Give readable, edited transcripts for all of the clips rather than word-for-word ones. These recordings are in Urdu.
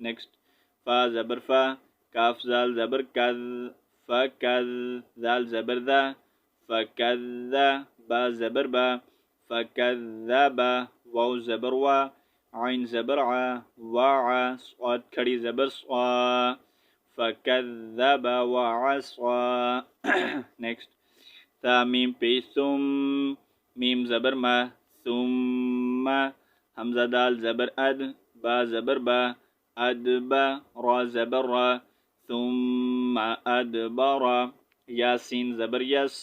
نیکسٹ فا زبر فا، کاف زال زبر کذ، فکذ، زال زبر ذا، فکذ، با زبر با، فکذب، واو زبر وا، عین زبر ع، وع، صاد کھڑی زبر صا، فکذب وعصا نیکسٹ تا میم پیش ثم، میم زبر ما، ثم، حمزہ دال زبر اد، با زبر با، ادبا، را زبر را، ثم ادبر، یاسین زبر یس،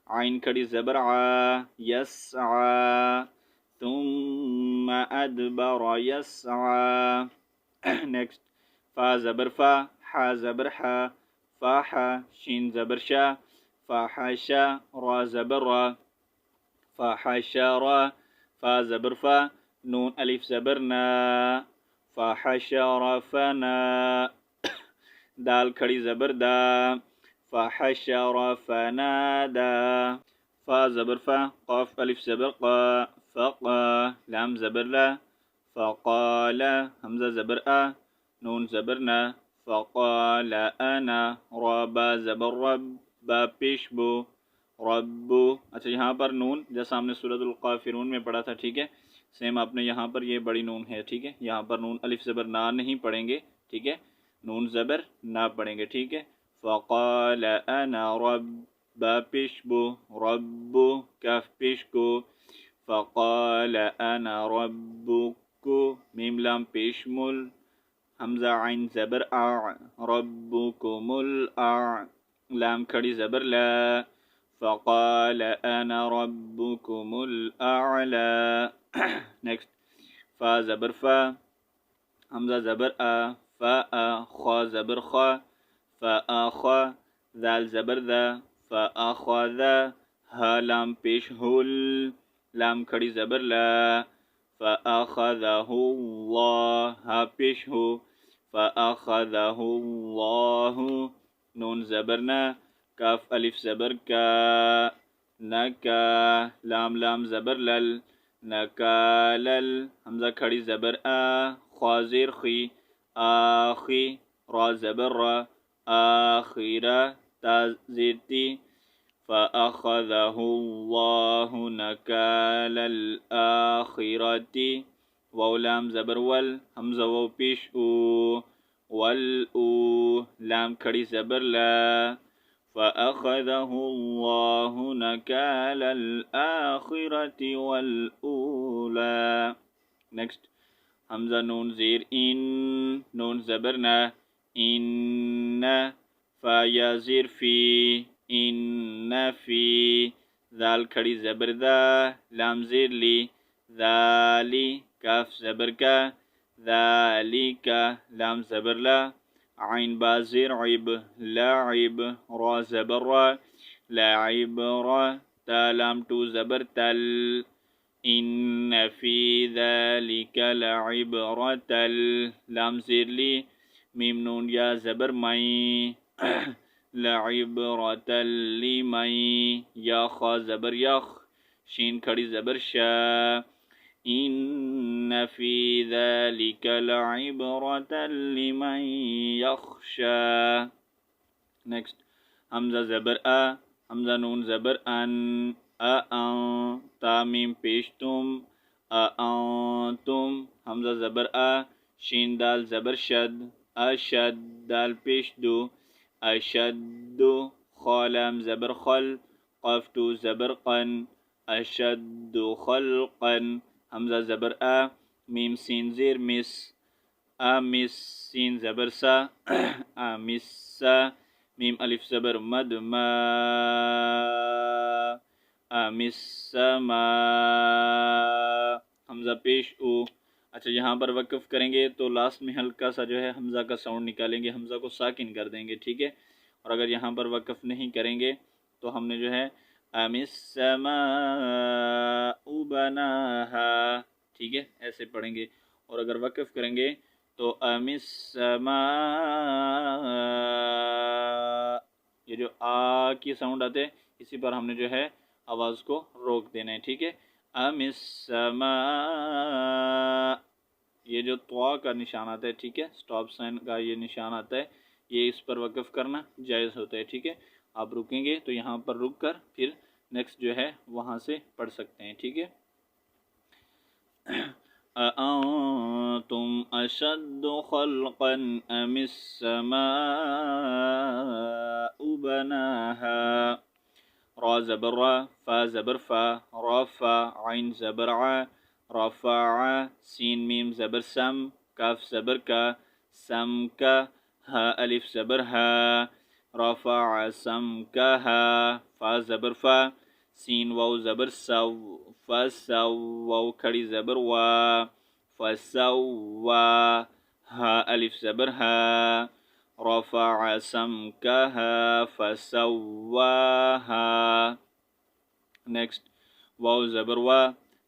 عین کھڑی زبر ع، یسعا، ثم ادبر یسعا نیکسٹ فا زبر فا، حا زبر حا، فاحا، شین زبر شا، فاحشا، را زبر را، فاحشرا، فا زبر فا، نون الف زبر نا، فحشر فنا، دال کھڑی زبر دا، فحشر فنادا، فا زبر فا، قاف الف زبر قا، فقا، لام زبر لا، فقال، حمزہ زبر آ، نون زبر نا، فقال انا، را با زبر رب، با پیش بو، ربو، اچھا یہاں پر نون جیسا ہم نے سورۃ القافرون میں پڑھا تھا، ٹھیک ہے، سیم آپ نے یہاں پر یہ بڑی نون ہے، ٹھیک ہے، یہاں پر نون الف زبر نا نہیں پڑھیں گے، ٹھیک ہے، نون زبر نا پڑھیں گے، ٹھیک ہے، فقال انا رب، با پیش بو، ربو، کاف پیش کو، فقال انا ربکو، میم لام پیش مل، حمزہ عین زبر اع، ربکم الاع، لام کھڑی زبر لا، فقال انا ربکم الاعلى نیکسٹ فا زبر فا، حمزہ زبر آ، فا آ، خا زبر خا، فا آخا، ذال زبر ذا، فا آخذا، ہا لام پیش ہل، لام کھڑی زبر لا، فا آخذہ اللہ، ہا پیش ہو، فا آخذہ اللہ، نون زبر نا، کاف الف زبر کا، نکا، لام زبر لل، نکالل، حمزہ کھڑی زبر آ، خا زیر خی، آخی، را زبر را، آخرہ، تا زیر تی، فأخذه الله نكال الآخرة، واو لام زبر ول، حمزہ واو پیش او، والأو، لام کھڑی زبر لا، فأخذه الله نكال الآخرة والأولى نیکسٹ حمزہ نون زیر ان، نون زبر نا، ان، فا یا زیر فی، ان فی، ذال کھڑی زبر ذا، لام زیر لی، ذالی، کاف زبر کا، ذالک، لام زبر لا، عین با زیر عب، لاعب، را زبر را، لاعب را، تا لام ٹو زبر تل، ان فی ذالک لعبرة، لام زیر لی، میم نون یا زبر مئی، لعبرة لمن، یا خا زبر یخ، شین کھڑی زبر شا، ان فی ذالک لعبرة لمن یخشا نیکسٹ حمزہ زبر آ، حمزہ نون زبر ان، ان، تا میم پیش تم، انتم، حمزہ زبر آ، شین دال زبر شد، اشد، دال پیش دو، اشد، خا لام زبر خل، قاف ٹو زبر قن، اشد خلقا، حمزہ زبر آ، میم سین زیر مس، امس، سین زبر سا، امسا، میم الف زبر مد ما، امسما، حمزہ پیش او، اچھا یہاں پر وقف کریں گے تو لاسٹ میں ہلکا سا جو ہے حمزہ کا ساؤنڈ نکالیں گے، حمزہ کو ساکن کر دیں گے، ٹھیک ہے، اور اگر یہاں پر وقف نہیں کریں گے تو ہم نے جو ہے ام السماء بناها، ٹھیک ہے، ایسے پڑھیں گے، اور اگر وقف کریں گے تو ام السماء، یہ جو آ کی ساؤنڈ آتے اسی پر ہم نے جو ہے آواز کو روک دینا ہے، ٹھیک ہے، ام السماء، یہ جو طوا کا نشان آتا ہے، ٹھیک ہے، سٹاپ سائن کا یہ نشان آتا ہے، یہ اس پر وقف کرنا جائز ہوتا ہے، ٹھیک ہے. آپ رکیں گے تو یہاں پر رک کر پھر نیکسٹ جو ہے وہاں سے پڑھ سکتے ہیں، ٹھیک ہے. أأنتم أشد خلقا أم السماء بناها. را زبر را، فا زبر فا، را فا، عین زبر ع، رفع، سین میم زبر سم، کاف زبر کا، سم کا، ہا الف زبر ہا، رفع سم کا ہا، فا زبر فا، سین واو زبر سو، فسو، واو کھڑی زبر وا، فسوا، ہا الف زبر ہا، رفع سمكها فسواها. نیکسٹ واو زبر وا،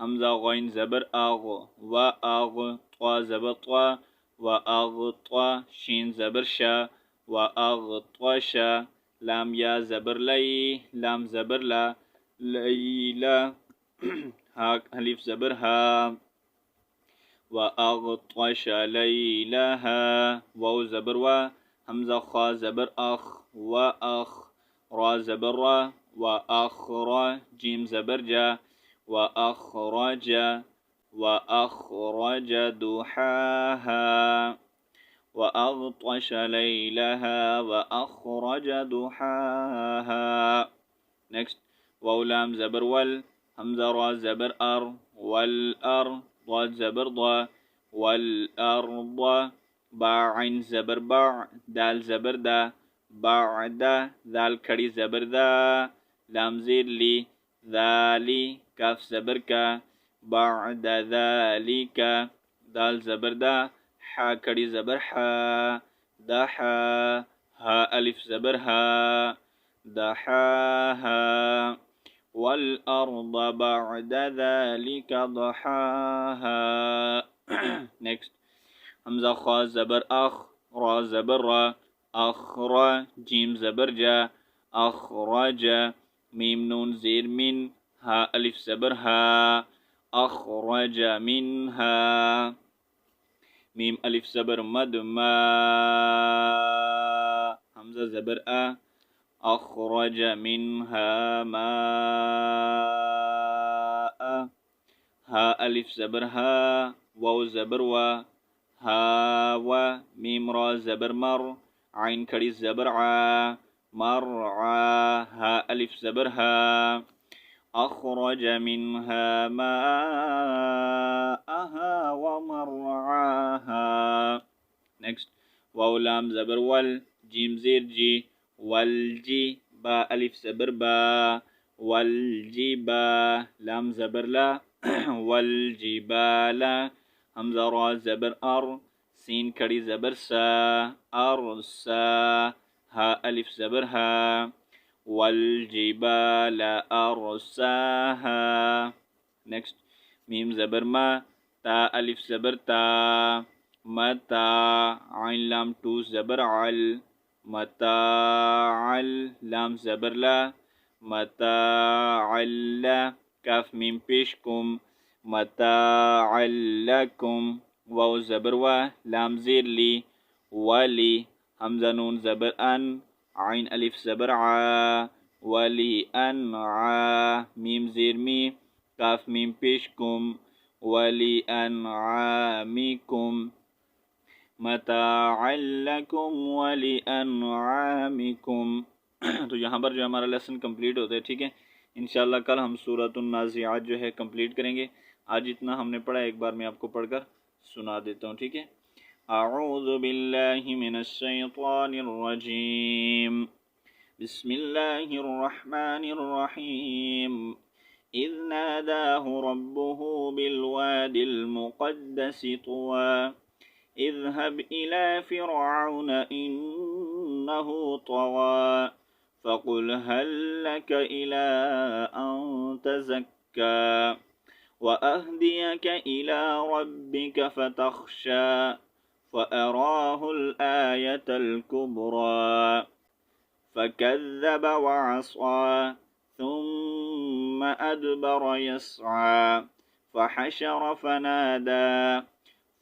حمزہ غین زبر اغ، و اغ، طوا زبر طوا، و اغ طوا، شین زبر شا، و اغ طوا شا، لام یا زبر لی، لام زبر لا، لیلا، ہا الف زبر ہا، و اغ طوا شا لیلها، واو زبر وا، حمزہ خا زبر اخ، و اخ، را زبر را، و اخرا، جیم زبر جا، و اخرج، و اخرج ضحاها، و اغطش لیلها، و اخرج ضحاها. نیکسٹ واو لام زبر ول، حمزہ را زبر ار، والار، ضاد زبر ضا، والارض، با عین زبر با، دال زبر دا، بعد، دال کھڑی زبر دا، لام زیر لی، ذالی، کاف زبر کا، بعد ذالک، دال زبر دا، حا کھڑی زبر حا، دحا، ہا الف زبر ہا، دحاها، والأرض بعد ذلك ضحاها. نیکسٹ حمزہ خا زبر اخ، را زبر را، اخرا، جیم زبر جا، اخرج، میم نون زیر من، ہا الف زبر ہا، اخرج منها، میم الف زبر مد ما، حمزہ زبر ا، اخرج منها ماء، ہا الف زبر ہا، واو زبر وا، ہا و، میم را زبر مر، عین کھڑی زبر ع، مرعا، ہا الف زبر ہا، اخرج منها ماءها ومرعاها. نیکسٹ واو لام زبر ول، جیم زیر جی، والجی، با الف زبر با، والجبا، لام زبر لا، والجبالا، حمزہ را زبر ار، سین کھڑی زبر سا، ارسا، ہا الف زبر ہا، والجبال ارساها. نیکسٹ میم زبر ما، تا الف زبر تا، متا، عین لام ٹو زبر عل، متاعل، لام زبر لا، متاعل، کاف میم پیش کم، متاعل لکم، واو زبر وا، لام زیر لی، ولی، حمزہ نون زبر ان، عین الف زبر ع، ولی انعا، میم زیر می، کاف میم پیش کم، ولی انعامکم، متاعا لکم ولی انعامکم. تو یہاں پر جو ہمارا لیسن کمپلیٹ ہوتا ہے، ٹھیک ہے. انشاءاللہ کل ہم سورۃ النازعات جو ہے کمپلیٹ کریں گے. آج اتنا ہم نے پڑھا، ایک بار میں آپ کو پڑھ کر سنا دیتا ہوں، ٹھیک ہے. اعوذ باللہ من الشیطان الرجیم، بسم اللہ الرحمن الرحیم. اذ ناداہ ربہ بالواد المقدس طوى اذهب إلى فرعون إنه طغى فقل هل لك إلى أن تزكى وأهديك إلى ربك فتخشى فأراه الآية الكبرى فكذب وعصى ثم أدبر يسعى فحشر فنادى